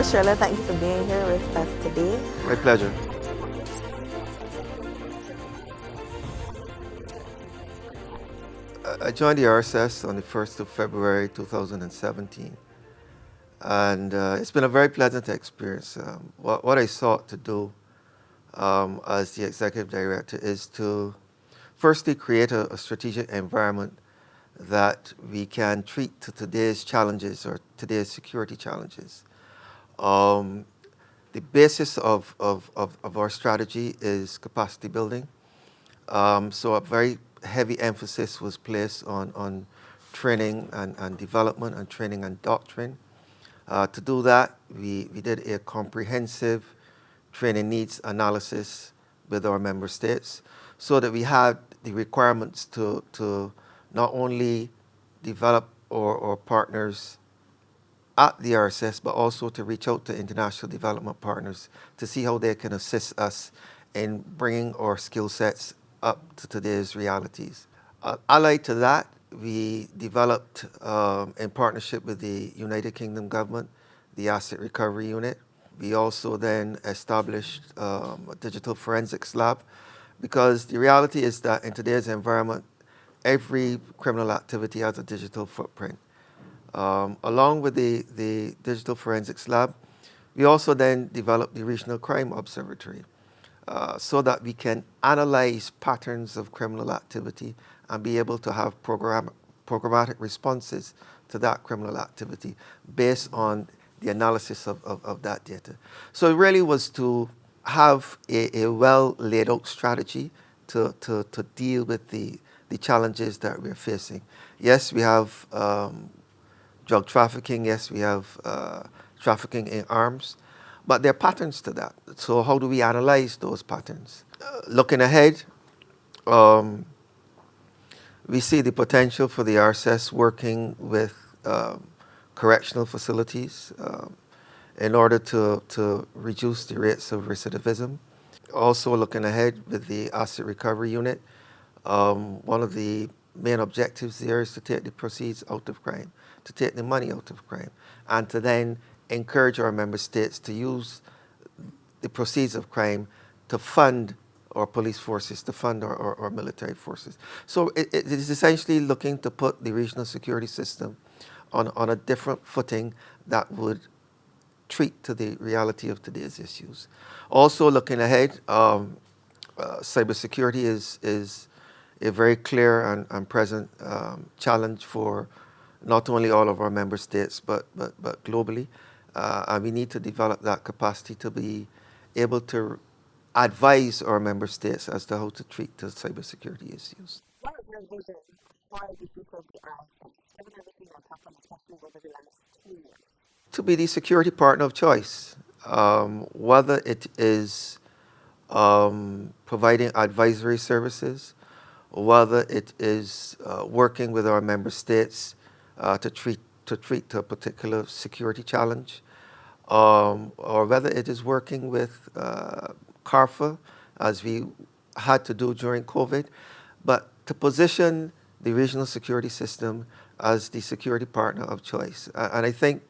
Shurland, thank you for being here with us today. My pleasure. I joined the RSS on the 1st of February 2017, and it's been a very pleasant experience. What I sought to do as the executive director is to firstly create a strategic environment that we can treat to today's challenges or today's security challenges. The basis of our strategy is capacity building. So a very heavy emphasis was placed on training and development and training and doctrine. To do that, we did a comprehensive training needs analysis with our member states so that we had the requirements to not only develop our partners at the RSS, but also to reach out to international development partners to see how they can assist us in bringing our skill sets up to today's realities. Allied to that, we developed, in partnership with the United Kingdom government, the Asset Recovery Unit. We also then established a digital forensics lab, because the reality is that in today's environment, every criminal activity has a digital footprint. Along with the digital forensics lab, we also then developed the Regional Crime Observatory, so that we can analyze patterns of criminal activity and be able to have programmatic responses to that criminal activity based on the analysis of that data. So it really was to have a well laid out strategy to deal with the challenges that we're facing. Yes, we have drug trafficking. Yes, we have trafficking in arms. But there are patterns to that. So how do we analyze those patterns? Looking ahead, we see the potential for the RSS working with correctional facilities in order to reduce the rates of recidivism. Also looking ahead with the Asset Recovery Unit, one of the main objectives there is to take the proceeds out of crime, to take the money out of crime, and to then encourage our member states to use the proceeds of crime to fund our police forces, to fund our military forces. So it is essentially looking to put the regional security system on a different footing that would treat to the reality of today's issues. Also looking ahead, cybersecurity is a very clear and present challenge for not only all of our member states, but globally. And we need to develop that capacity to be able to advise our member states as to how to treat the cybersecurity issues. What is your vision for the future of the RSS, given everything that's happened, especially over the last 2 years? To be the security partner of choice, whether it is providing advisory services, whether it is working with our member states to treat a particular security challenge, or whether it is working with CARFA, as we had to do during COVID, but to position the regional security system as the security partner of choice. And I think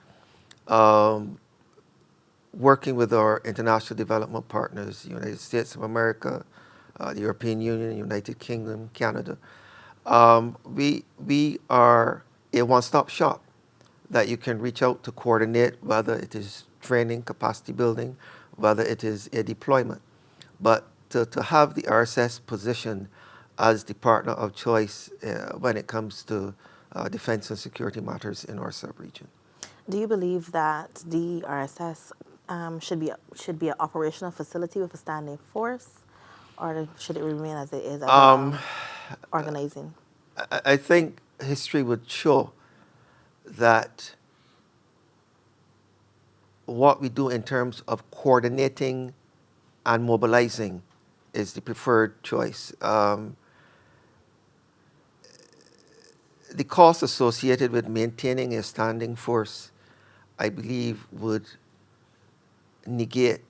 working with our international development partners, the United States of America, the European Union, United Kingdom, Canada, we are a one-stop shop that you can reach out to coordinate, whether it is training, capacity building, whether it is a deployment. But to have the RSS positioned as the partner of choice when it comes to defense and security matters in our sub-region. Do you believe that the RSS should be an operational facility with a standing force, or should it remain as it is as organizing? I think history would show that what we do in terms of coordinating and mobilizing is the preferred choice. The cost associated with maintaining a standing force, I believe, would negate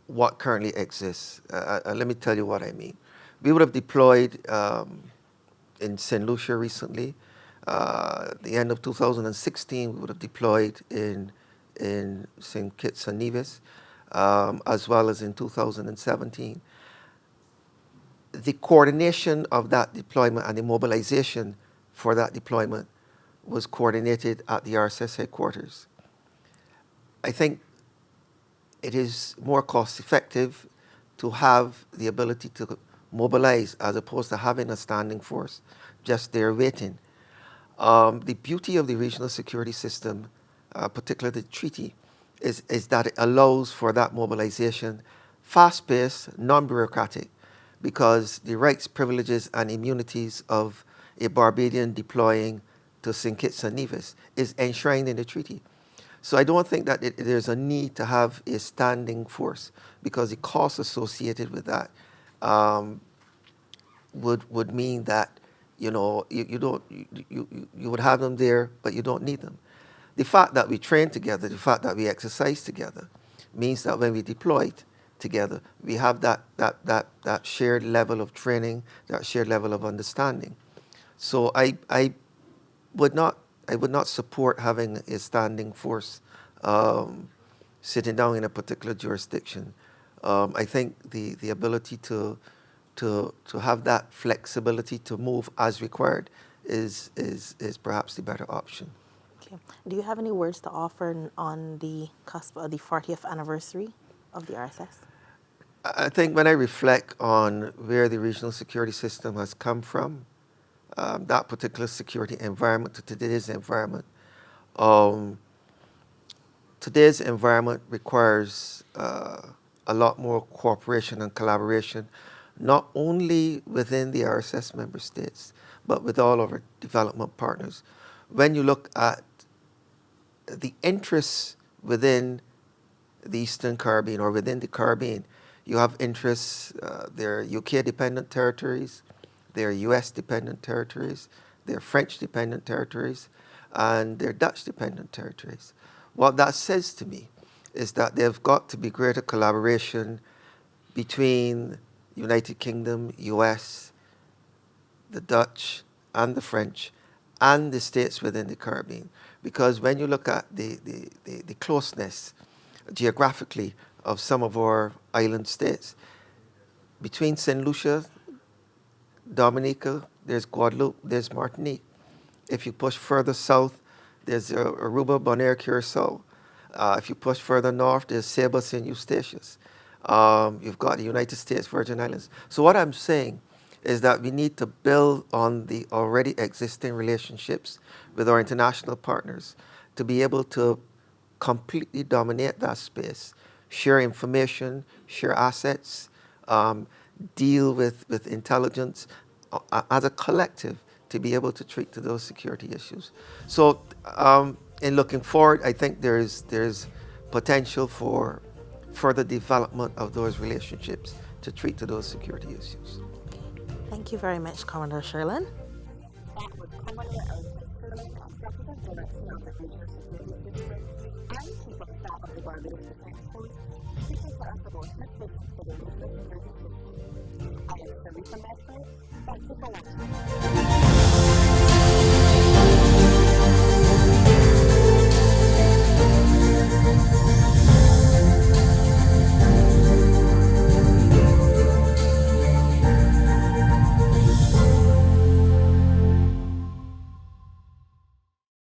what currently exists. Let me tell you what I mean. We would have deployed in St. Lucia recently, The end of 2016, we would have deployed in St. Kitts and Nevis, as well as in 2017. The coordination of that deployment and the mobilization for that deployment was coordinated at the RSS headquarters. I think it is more cost effective to have the ability to mobilize as opposed to having a standing force just there waiting. The beauty of the regional security system, particularly the treaty, is that it allows for that mobilization, fast-paced, non-bureaucratic, because the rights, privileges, and immunities of a Barbadian deploying to St. Kitts and Nevis is enshrined in the treaty. So I don't think that there's a need to have a standing force, because the costs associated with that would mean that you would have them there, but you don't need them. The fact that we train together, the fact that we exercise together, means that when we deploy together, we have that shared level of training, that shared level of understanding. So I would not support having a standing force sitting down in a particular jurisdiction. I think the ability to have that flexibility to move as required is perhaps the better option. Okay. Do you have any words to offer on the cusp of the 40th anniversary of the RSS? I think when I reflect on where the regional security system has come from, that particular security environment to today's environment, today's environment requires a lot more cooperation and collaboration, not only within the RSS member states, but with all of our development partners. When you look at the interests within the Eastern Caribbean or within the Caribbean, you have interests, there are UK-dependent territories, there are US-dependent territories, there are French-dependent territories, and there are Dutch-dependent territories. What that says to me is that there've got to be greater collaboration between United Kingdom, US, the Dutch, and the French, and the states within the Caribbean. Because when you look at the closeness geographically of some of our island states, between St. Lucia, Dominica, there's Guadeloupe, there's Martinique. If you push further south, there's Aruba, Bonaire, Curacao. If you push further north, there's Saba, St. Eustatius. You've got the United States Virgin Islands. So what I'm saying is that we need to build on the already existing relationships with our international partners to be able to completely dominate that space, share information, share assets, deal with intelligence as a collective to be able to treat to those security issues. So in looking forward, I think there's potential for further development of those relationships to treat to those security issues. Thank you very much, Commodore Shurland. That was Commodore Errington Shurland, Executive Director of the Regional Security System and Chief of Staff of the Barbados Defense Force, speaking for us about his vision for the regional security system. I am Sarita Messer. Thank you for watching.